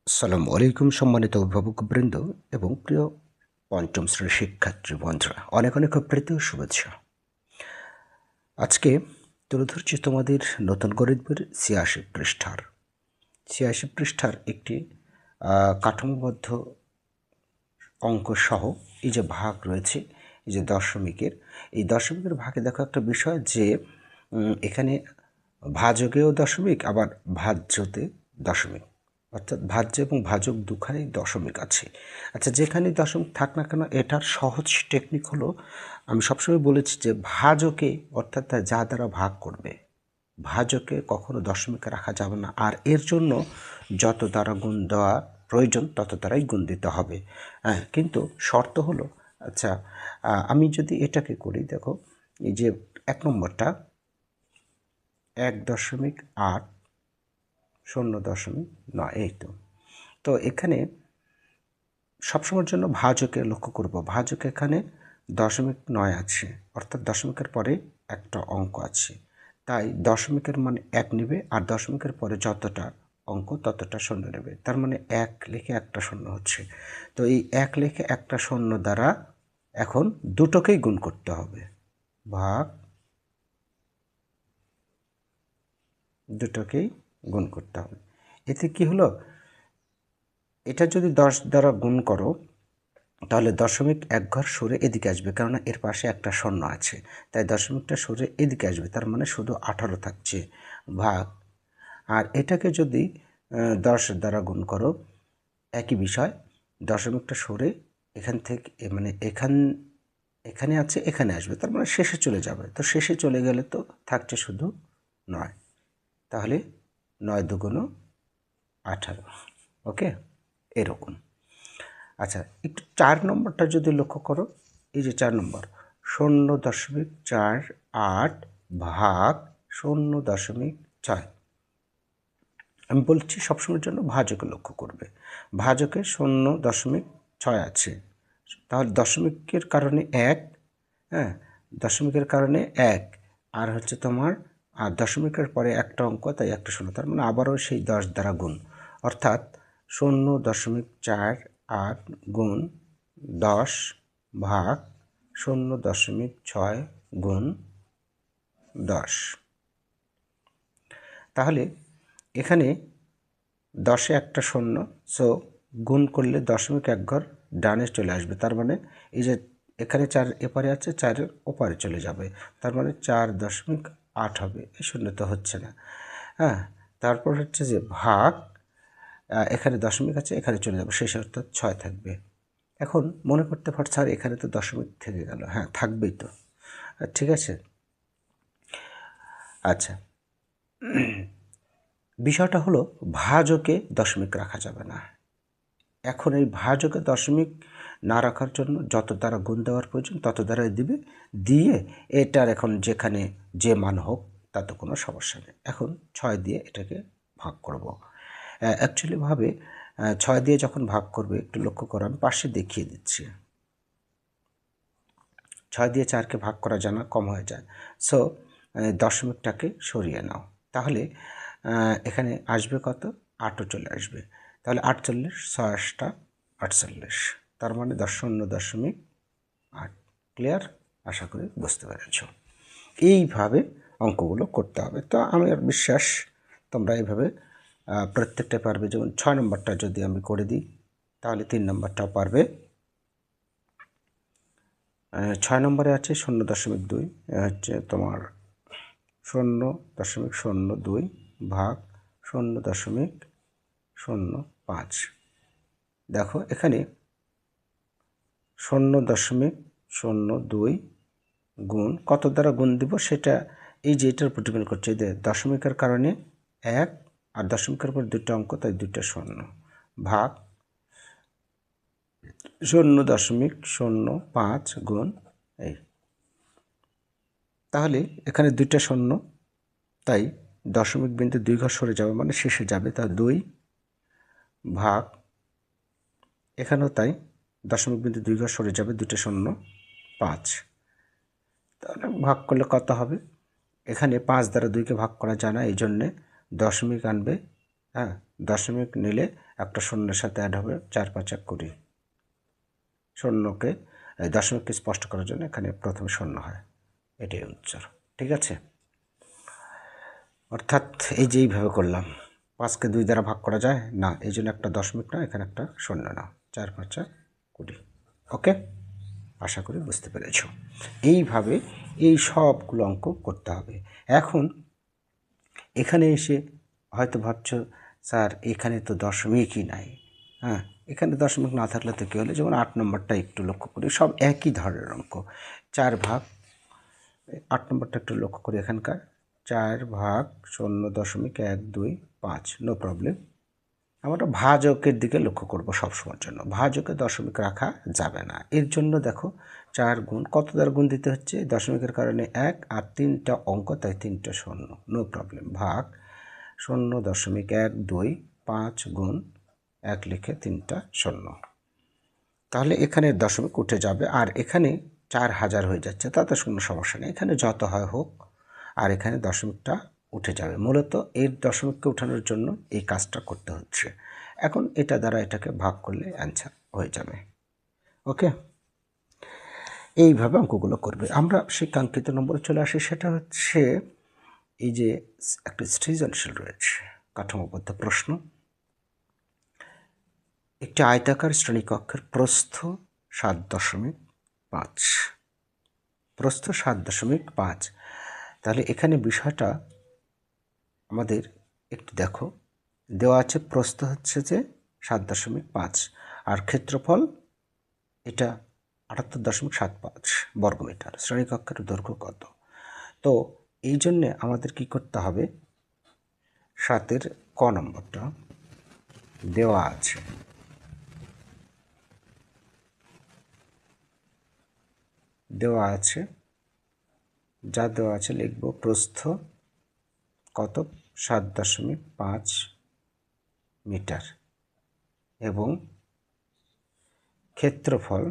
আসসালামু আলাইকুম সম্মানিত অভিভাবকবৃন্দ এবং প্রিয় পঞ্চম শ্রেণীর শিক্ষার্থী বন্ধুরা, অনেক অনেক প্রীতি ও শুভেচ্ছা। আজকে তুলে ধরছি তোমাদের নতুন গণিত বইয়ের ৮৬ পৃষ্ঠার একটি কাঠামোবদ্ধ অঙ্ক সহ এই যে ভাগ রয়েছে, এই যে এই দশমিকের ভাগে দেখো একটা বিষয় যে এখানে ভাজকেও দশমিক, আবার ভাজ্যতে দশমিক, অর্থাৎ ভাজ্য এবং ভাজক দুখানেই দশমিক আছে। আচ্ছা, যেখানেই দশমিক থাক না কেন, এটার সহজ টেকনিক হলো, আমি সবসময় বলেছি যে ভাজকে অর্থাৎ যা দ্বারা ভাগ করবে, ভাজকে কখনো দশমিকে রাখা যাবে না, আর এর জন্য যত দ্বারা গুণ দেওয়া প্রয়োজন তত দ্বারাই গুণ দিতে হবে। হ্যাঁ, কিন্তু শর্ত হলো, আচ্ছা আমি যদি এটাকে করি, দেখো এই যে ১ নম্বরটা ১.৮, ০.৯, এই তো এখানে সবসময়ের জন্য ভাজকে লক্ষ্য করব। ভাজক এখানে ০.৯ আছে, অর্থাৎ দশমিকের পরে একটা অঙ্ক আছে, তাই দশমিকের মান ১ নেবে, আর দশমিকের পরে যতটা অঙ্ক ততটা শূন্য নেবে, তার মানে ১ লিখে একটা শূন্য হচ্ছে। তো এই ১ লিখে একটা শূন্য দ্বারা এখন দুটোকেই গুণ করতে হবে, ভাগ দুটোকেই গুণ করতে হবে। এতে কি হলো, এটা যদি ১০ দ্বারা গুণ করো তাহলে দশমিক এক ঘর সরে এদিকে আসবে, কেননা এর পাশে একটা শূন্য আছে, তাই দশমিকটা সরে এদিকে আসবে, তার মানে শুধু ১৮ থাকছে, ভাগ। আর এটাকে যদি ১০ দ্বারা গুণ করো, একই বিষয়, দশমিকটা সরে এখান থেকে মানে এখানে আছে, এখানে আসবে, তার মানে শেষে চলে যাবে। তো শেষে চলে গেলে তো থাকছে শুধু ৯, তাহলে ৯ দুগুণ ১৮। ওকে, এরকম। আচ্ছা, একটু ৪ নম্বরটা যদি লক্ষ্য করো, এই যে ৪ নম্বর ০.৪৮ ভাগ ০.৬। আমি বলছি সবসময়ের জন্য ভাজকে লক্ষ্য করবে, ভাজকে ০.৬ আছে, তাহলে দশমিকের কারণে ১, হ্যাঁ, দশমিকের কারণে ১, আর হচ্ছে তোমার আর দশমিকের পরে একটা অঙ্ক, তাই একটা শূন্য, তার মানে আবারও সেই ১০ দ্বারা গুণ, অর্থাৎ ০.৪৮ গুণ ১০ ভাগ ০.৬ গুণ ১০। তাহলে এখানে ১০-এ একটা শূন্য, সো গুণ করলে দশমিক এক ঘর ডানে চলে আসবে, তার মানে এই যে এখানে ৪ এপারে আছে, ৪-এর ওপারে চলে যাবে, তার মানে ৪.৮ হবে, এই শূন্য তো হচ্ছে না। হ্যাঁ, তারপর হচ্ছে যে ভাগ, এখানে দশমিক আছে, এখানে চলে যাবে, শেষে অর্থাৎ ৬ থাকবে। এখন মনে করতে পারছো, আর এখানে তো দশমিক থেকে গেল, হ্যাঁ থাকবেই তো, ঠিক আছে। আচ্ছা, বিষয়টা হলো ভাজকে দশমিক রাখা যাবে না। এখন এই ভাজকে দশমিক না রাখার জন্য যত দ্বারা গুণ দেওয়ার প্রয়োজন তত দ্বারাই দিবে, দিয়ে এটার এখন যেখানে যে মান হোক তাতে কোনো সমস্যা নেই। এখন ৬ দিয়ে এটাকে ভাগ করব। অ্যাকচুয়ালিভাবে ৬ দিয়ে যখন ভাগ করবে, একটু লক্ষ্য করো, আমি পাশে দেখিয়ে দিচ্ছি। ৬ দিয়ে ৪কে ভাগ করা যায় না, কম হয়ে যায়, সো দশমিকটাকে সরিয়ে নাও, তাহলে এখানে আসবে কত, ৮ও চলে আসবে, তাহলে ৪৮, ৬ ৮টা ৪৮, তার মানে ০.৮। ক্লিয়ার? আশা করি বুঝতে পেরেছ। এইভাবে অঙ্কগুলো করতে হবে। তো আমার বিশ্বাস তোমরা এইভাবে প্রত্যেকটা পারবে। যেমন ৬ নম্বরটা যদি আমি করে দিই, তাহলে ৩ নম্বরটাও পারবে। ৬ নম্বরে আছে ০.২, হচ্ছে তোমার ০.০২ ভাগ ০.০৫। দেখো এখানে ০.০২ গুণ কত দ্বারা গুণ দিব, সেটা এই যে এটার উপর ডিপেন্ড করছে, যে দশমিকের কারণে ১, আর দশমিকের উপর দুটো অঙ্ক, তাই দুটো শূন্য, ভাগ ০.০৫ গুণ এই, তাহলে এখানে দুইটা শূন্য, তাই দশমিক বিন্দু ২ ঘর সরে যাবে, মানে শেষে যাবে, তা ২ ভাগ, এখানেও তাই দশমিক বিন্দু ২ ঘর সরে যাবে, দুটো শূন্য, ৫। তাহলে ভাগ করলে কত হবে, এখানে ৫ দ্বারা ২কে ভাগ করা যায় না, এই জন্যে দশমিক আনবে হ্যাঁ, দশমিক নিলে একটা শূন্যের সাথে অ্যাড হবে, 4 5 20। শূন্যকে দশমিককে স্পষ্ট করার জন্য এখানে প্রথমে শূন্য হয়, এটাই উত্তর। ঠিক আছে, অর্থাৎ এই যে এইভাবে করলাম, 5কে 2 দ্বারা ভাগ করা যায় না, এই জন্য একটা দশমিক না, এখানে একটা শূন্য না, 4 5 20। ওকে, আশা করি বুঝতে পেরেছ। এইভাবে এই সবগুলো অঙ্ক করতে হবে। এখন এখানে এসে হয়তো ভাবছ স্যার এখানে তো দশমিকই নাই। হ্যাঁ, এখানে দশমিক না থাকলে তো কী হলো, যেমন 8 নম্বরটা একটু লক্ষ্য করি, সব একই ধরনের অঙ্ক, 4 ভাগ, 8 নম্বরটা একটু লক্ষ্য করি, এখানকার 4 ভাগ 0.125, নো প্রবলেম। আমরা ভাজকের দিকে লক্ষ্য করব সবসময়ের জন্য, ভাজকে দশমিক রাখা যাবে না। এর জন্য দেখো 4 গুণ, কত দ্বারা গুণ দিতে হচ্ছে, দশমিকের কারণে 1, আর 3টা অঙ্ক, তাই 3টা শূন্য, নো প্রবলেম। ভাগ 0.125 গুণ 1 লিখে 3টা শূন্য, তাহলে এখানে দশমিক উঠে যাবে, আর এখানে 4000 হয়ে যাচ্ছে, তাতে কোনো সমস্যা নেই, এখানে যত হয় হোক, আর এখানে দশমিকটা উঠে যাবে। মূলত এর দশমিককে উঠানোর জন্য এই কাজটা করতে হচ্ছে। এখন এটা দ্বারা এটাকে ভাগ করলে অ্যান্সার হয়ে যাবে। ওকে, এইভাবে অঙ্কগুলো করবে। আমরা সেই কাঙ্ক্ষিত নম্বরে চলে আসি, সেটা হচ্ছে এই যে একটা সৃজনশীল রয়েছে, কাঠামোবদ্ধ প্রশ্ন। একটি আয়তাকার শ্রেণীকক্ষের প্রস্থ 7.5, প্রস্থ 7.5। তাহলে এখানে বিষয়টা আমাদের একটু দেখো, দেওয়া আছে প্রস্থ হচ্ছে যে 7.5, আর ক্ষেত্রফল এটা 78.75 বর্গমিটার, শ্রেণীকক্ষের দৈর্ঘ্য কত? তো এই জন্যে আমাদের কি করতে হবে, 7-এর ক নম্বরটা দেওয়া আছে, যা দেওয়া আছে লিখব, প্রস্থ কত, 7.5 মিটার, এবং ক্ষেত্রফল,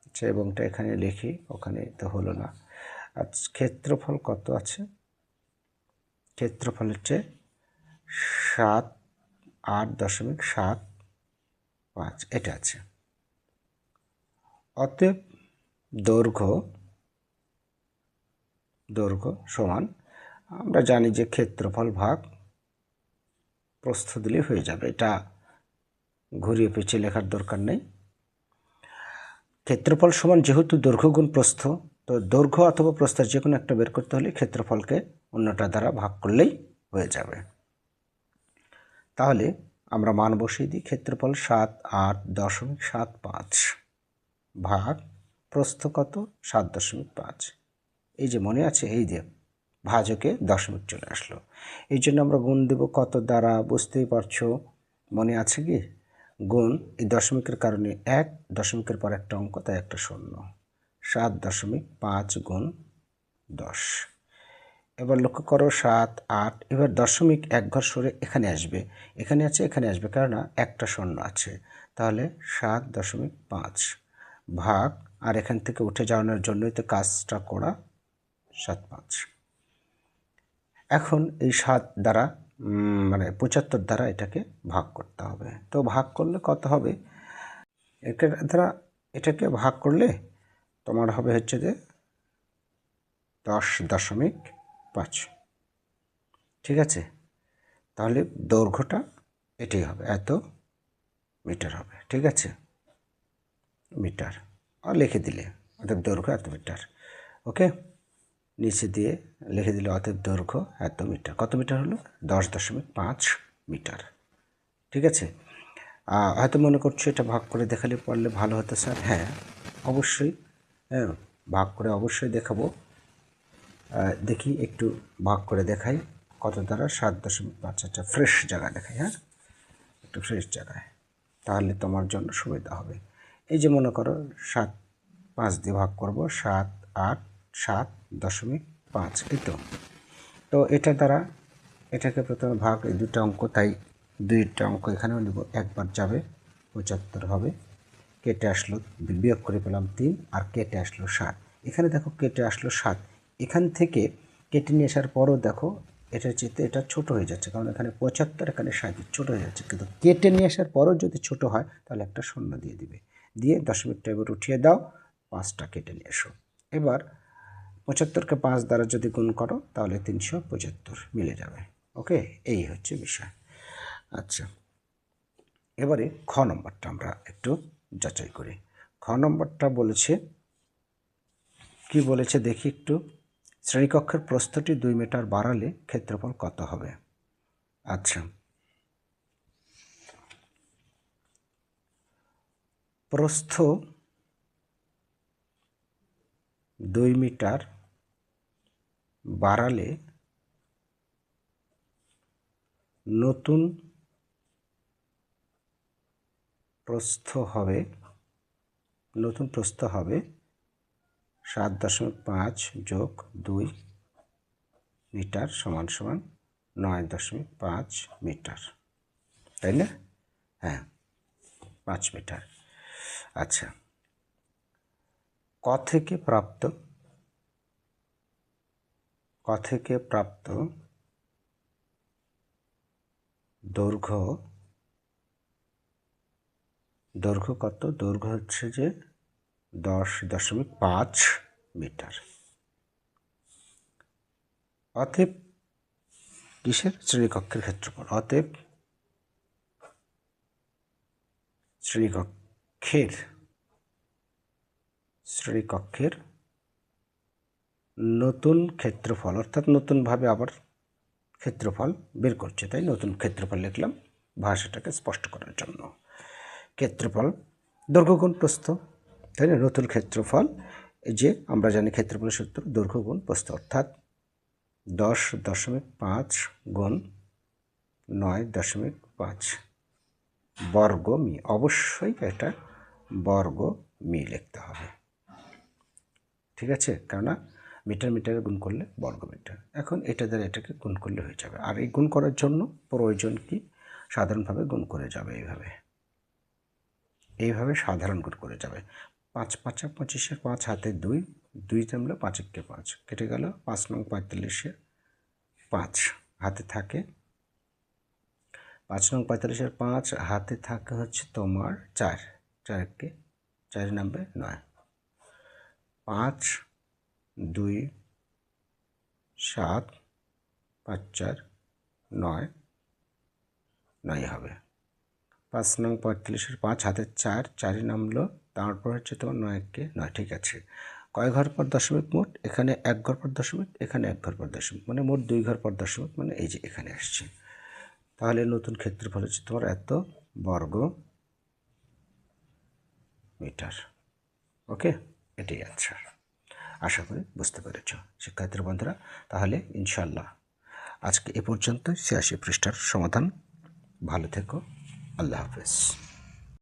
আচ্ছা এবংটা এখানে লিখি, ওখানে তো হলো না। আচ্ছা, ক্ষেত্রফল কত আছে, ক্ষেত্রফল হচ্ছে 8.75, এটা আছে। অতএব দৈর্ঘ্য সমান, আমরা জানি যে ক্ষেত্রফল ভাগ প্রস্থ দিলে হয়ে যাবে, এটা ঘুরিয়ে পেঁচিয়ে লেখার দরকার নেই। ক্ষেত্রফল সমান যেহেতু দৈর্ঘ্য গুণ প্রস্থ, তো দৈর্ঘ্য অথবা প্রস্থ যে কোনো একটা বের করতে হলে ক্ষেত্রফলকে অন্যটা দ্বারা ভাগ করলেই হয়ে যাবে। তাহলে আমরা মান বসিয়ে দিই, ক্ষেত্রফল 78.75 ভাগ প্রস্থ কত, 7.5। এই যে মনে আছে, এই যে ভাজকে দশমিক চলে আসলো, এই জন্য আমরা গুণ দেব কত দ্বারা, বুঝতেই পারছো, মনে আছে কি, গুণ এই দশমিকের কারণে 1, দশমিকের পর একটা অঙ্ক, তাই একটা শূন্য, 7.5 গুণ 10। এবার লক্ষ্য করো 7 8, এবার দশমিক এক ঘর সরে এখানে আসবে, এখানে আছে, এখানে আসবে, কারণ একটা শূন্য আছে, তাহলে 7.5 ভাগ, আর এখান থেকে উঠে যাওয়ানোর জন্যই তো কাজটা করা, 7 5। এখন এই 7 দ্বারা মানে 75 দ্বারা এটাকে ভাগ করতে হবে। তো ভাগ করলে কত হবে, এটার দ্বারা এটাকে ভাগ করলে তোমার হবে হচ্ছে যে 10.5। ঠিক আছে, তাহলে দৈর্ঘ্যটা এটাই হবে, এত মিটার হবে। ঠিক আছে, মিটার আর লিখে দিলে, অতএব দৈর্ঘ্য এত মিটার। ওকে, নিচে দিয়ে লিখে দিলে অতএব দৈর্ঘ্য এত মিটার। কত মিটার হলো, 10.5 মিটার। ঠিক আছে, হয়তো মনে করছো এটা ভাগ করে দেখালে পারলে ভালো হতো স্যার। হ্যাঁ অবশ্যই, হ্যাঁ ভাগ করে অবশ্যই দেখাবো। দেখি একটু ভাগ করে দেখাই, কত দ্বারা, 7.5। একটা ফ্রেশ জায়গা দেখাই, হ্যাঁ একটু ফ্রেশ জায়গায়, তাহলে তোমার জন্য সুবিধা হবে। এই যে মনে করো 7 5 দিয়ে ভাগ করব, 7 8 7.5, এই তো এটা দ্বারা এটাকে প্রথমে ভাগ, এই দুটো অঙ্ক, তাই 2টা অঙ্ক এখানেও নিব, একবার যাবে 75 হবে, কেটে আসলো, বিয়োগ করে পেলাম 3, আর কেটে আসলো 7। এখানে দেখো কেটে আসলো 7, এখান থেকে কেটে নিয়ে আসার পরও দেখো এটার চেয়ে এটা ছোট হয়ে যাচ্ছে, কারণ এখানে 75, এখানে 37 ছোট হয়ে যাচ্ছে। কিন্তু কেটে নিয়ে আসার পরও যদি ছোট হয় তাহলে একটা শূন্য দিয়ে দিবে, দিয়ে দশমিকটা এবার উঠিয়ে দাও, 5টা কেটে নিয়ে এসো। এবার 75কে 5 দ্বারা যদি গুণ করো তাহলে 375 মিলে যাবে। ওকে, এই হচ্ছে বিষয়। আচ্ছা, এবারে খ নম্বরটা আমরা একটু যাচাই করি। খ নম্বরটা বলেছে কি বলেছে দেখি একটু। শ্রেণীকক্ষের প্রস্থটি 2 মিটার বাড়ালে ক্ষেত্রফল কত হবে? আচ্ছা, প্রস্থ 2 মিটার বাড়ালে নতুন প্রস্থ হবে 7.5 যোগ 2 মিটার সমান 9.5 মিটার, তাই না? হ্যাঁ, 5 মিটার। আচ্ছা, ক থেকে প্রাপ্ত দৈর্ঘ্য কত? দৈর্ঘ্য হচ্ছে যে 10.5 মিটার। অতএব কিসের? শ্রেণীকক্ষের ক্ষেত্রফল। অতএব শ্রেণীকক্ষের নতুন ক্ষেত্রফল, অর্থাৎ নতুনভাবে আবার ক্ষেত্রফল বের করছে, তাই নতুন ক্ষেত্রফল লিখলাম ভাষাটাকে স্পষ্ট করার জন্য। ক্ষেত্রফল দৈর্ঘ্য গুণ প্রস্থ, তাই না? নতুন ক্ষেত্রফল, এই যে আমরা জানি ক্ষেত্রফলের সূত্র দৈর্ঘ্য গুণ প্রস্থ, অর্থাৎ 10.5 গুণ 9.5 বর্গ মি। অবশ্যই এটা বর্গ মি লিখতে হবে, ঠিক আছে? কেননা মিটারে গুণ করলে বর্গ মিটার। এখন এটা দ্বারা এটাকে গুণ করলে হয়ে যাবে। আর এই গুণ করার জন্য প্রয়োজন কি? সাধারণভাবে গুণ করে যাবে, এইভাবে সাধারণ গুণ করে যাবে। 5 5 25, 5 হাতে 2, 2 জমলে 5 একে 5 কেটে গেল। 5 নং 45, 5 হাতে থাকে, 5 নং 45, 5 হাতে থাকে হচ্ছে তোমার 4, 4 একে 4 নামবে 9, 5 2 7 5 4 9, 9 হবে। 5 নং 45, 5 হাতে 4, 4 নামলো, তারপর হচ্ছে তোমার 9 একে 9, ঠিক আছে। কয় ঘর পর দশমিক মোট? এখানে 1 ঘর পর দশমিক, এখানে 1 ঘর পর দশমিক, মানে মোট 2 ঘর পর দশমিক, মানে এই যে এখানে আসছে। তাহলে নতুন ক্ষেত্রফল হচ্ছে তোমার এত বর্গ মিটার। ওকে, এটাই আনসার। আশা করি বুঝতে পেরেছ শিক্ষার্থী বন্ধুরা। তাহলে ইনশাল্লাহ আজকে এ পর্যন্ত 86 পৃষ্ঠার সমাধান। ভালো থেকো, আল্লাহ হাফেজ।